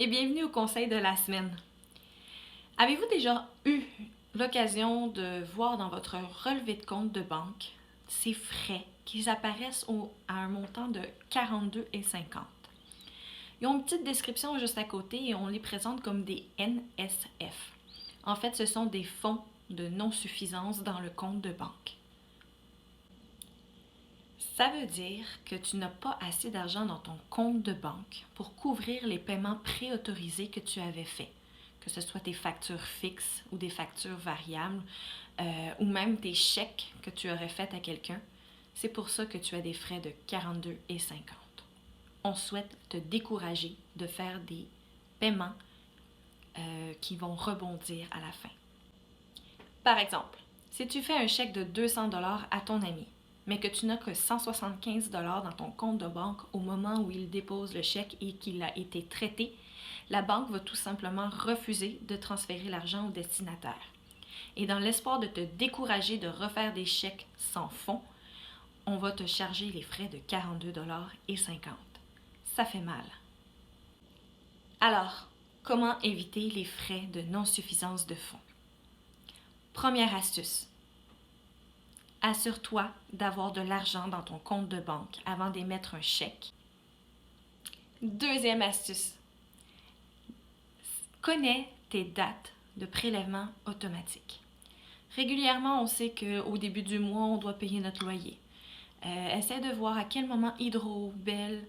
et bienvenue au conseil de la semaine. Avez-vous déjà eu l'occasion de voir dans votre relevé de compte de banque ces frais qui apparaissent à un montant de 42,50 $? Ils ont une petite description juste à côté et on les présente comme des NSF. En fait, ce sont des fonds de non-suffisance dans le compte de banque. Ça veut dire que tu n'as pas assez d'argent dans ton compte de banque pour couvrir les paiements préautorisés que tu avais faits, que ce soit tes factures fixes ou des factures variables, ou même tes chèques que tu aurais faits à quelqu'un. C'est pour ça que tu as des frais de 42,50 $. On souhaite te décourager de faire des paiements qui vont rebondir à la fin. Par exemple, si tu fais un chèque de 200 $ à ton ami, mais que tu n'as que 175 $ dans ton compte de banque au moment où il dépose le chèque et qu'il a été traité, la banque va tout simplement refuser de transférer l'argent au destinataire. Et dans l'espoir de te décourager de refaire des chèques sans fonds, on va te charger les frais de 42,50 $. Ça fait mal. Alors, comment éviter les frais de non-suffisance de fonds? Première astuce. Assure-toi d'avoir de l'argent dans ton compte de banque avant d'émettre un chèque. Deuxième astuce. Connais tes dates de prélèvement automatique. Régulièrement, on sait qu'au début du mois, on doit payer notre loyer. Essaie de voir à quel moment Hydro, Bell,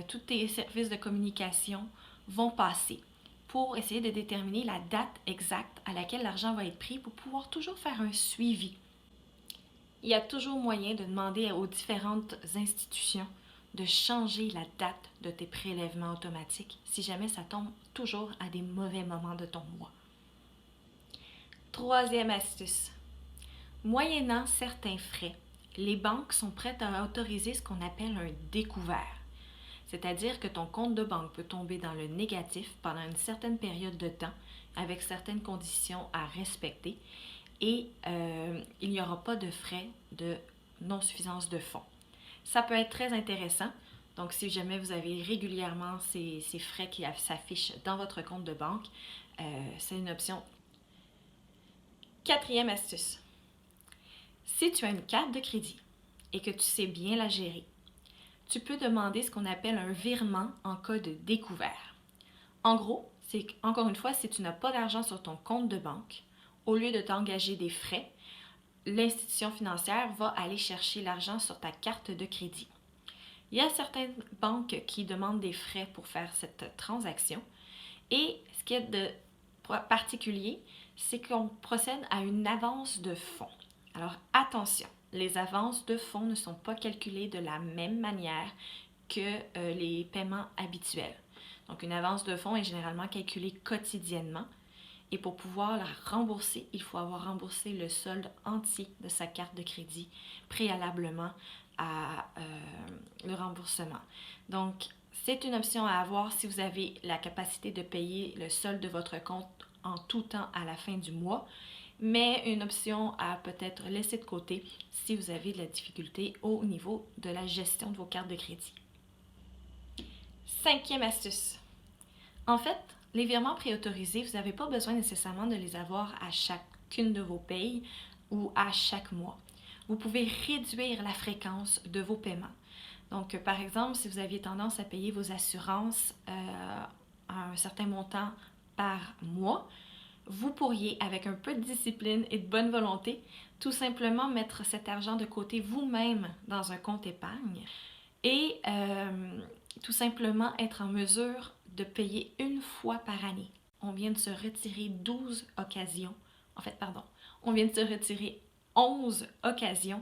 tous tes services de communication vont passer pour essayer de déterminer la date exacte à laquelle l'argent va être pris pour pouvoir toujours faire un suivi. Il y a toujours moyen de demander aux différentes institutions de changer la date de tes prélèvements automatiques si jamais ça tombe toujours à des mauvais moments de ton mois. Troisième astuce. Moyennant certains frais, les banques sont prêtes à autoriser ce qu'on appelle un découvert. C'est-à-dire que ton compte de banque peut tomber dans le négatif pendant une certaine période de temps avec certaines conditions à respecter. Et il n'y aura pas de frais de non-suffisance de fonds. Ça peut être très intéressant. Donc, si jamais vous avez régulièrement ces frais qui s'affichent dans votre compte de banque, c'est une option. Quatrième astuce. Si tu as une carte de crédit et que tu sais bien la gérer, tu peux demander ce qu'on appelle un virement en cas de découvert. En gros, c'est encore une fois, si tu n'as pas d'argent sur ton compte de banque, au lieu de t'engager des frais, l'institution financière va aller chercher l'argent sur ta carte de crédit. Il y a certaines banques qui demandent des frais pour faire cette transaction. Et ce qui est de particulier, c'est qu'on procède à une avance de fonds. Alors attention, les avances de fonds ne sont pas calculées de la même manière que les paiements habituels. Donc une avance de fonds est généralement calculée quotidiennement. Et pour pouvoir la rembourser, il faut avoir remboursé le solde entier de sa carte de crédit préalablement à le remboursement. Donc, c'est une option à avoir si vous avez la capacité de payer le solde de votre compte en tout temps à la fin du mois, mais une option à peut-être laisser de côté si vous avez de la difficulté au niveau de la gestion de vos cartes de crédit. Cinquième astuce. En fait, les virements préautorisés, vous n'avez pas besoin nécessairement de les avoir à chacune de vos payes ou à chaque mois. Vous pouvez réduire la fréquence de vos paiements. Donc, par exemple, si vous aviez tendance à payer vos assurances à un certain montant par mois, vous pourriez, avec un peu de discipline et de bonne volonté, tout simplement mettre cet argent de côté vous-même dans un compte épargne et tout simplement être en mesure de payer une fois par année. On vient de se retirer 12 occasions, on vient de se retirer 11 occasions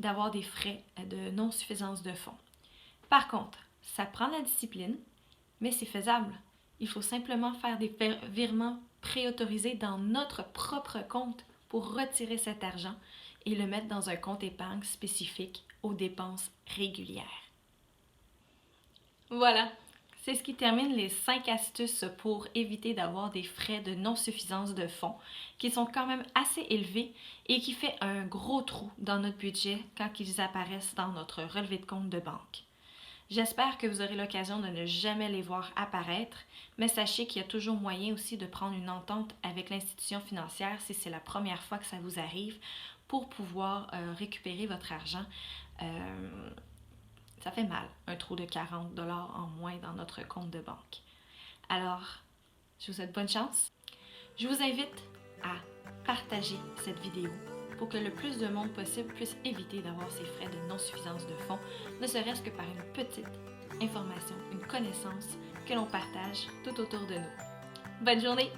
d'avoir des frais de non-suffisance de fonds. Par contre, ça prend la discipline, mais c'est faisable. Il faut simplement faire des virements préautorisés dans notre propre compte pour retirer cet argent et le mettre dans un compte épargne spécifique aux dépenses régulières. Voilà, c'est ce qui termine les 5 astuces pour éviter d'avoir des frais de non-suffisance de fonds qui sont quand même assez élevés et qui fait un gros trou dans notre budget quand ils apparaissent dans notre relevé de compte de banque. J'espère que vous aurez l'occasion de ne jamais les voir apparaître, mais sachez qu'il y a toujours moyen aussi de prendre une entente avec l'institution financière si c'est la première fois que ça vous arrive pour pouvoir récupérer votre argent. Ça fait mal, un trou de 40 $ en moins dans notre compte de banque. Alors, je vous souhaite bonne chance. Je vous invite à partager cette vidéo pour que le plus de monde possible puisse éviter d'avoir ces frais de non-suffisance de fonds, ne serait-ce que par une petite information, une connaissance que l'on partage tout autour de nous. Bonne journée!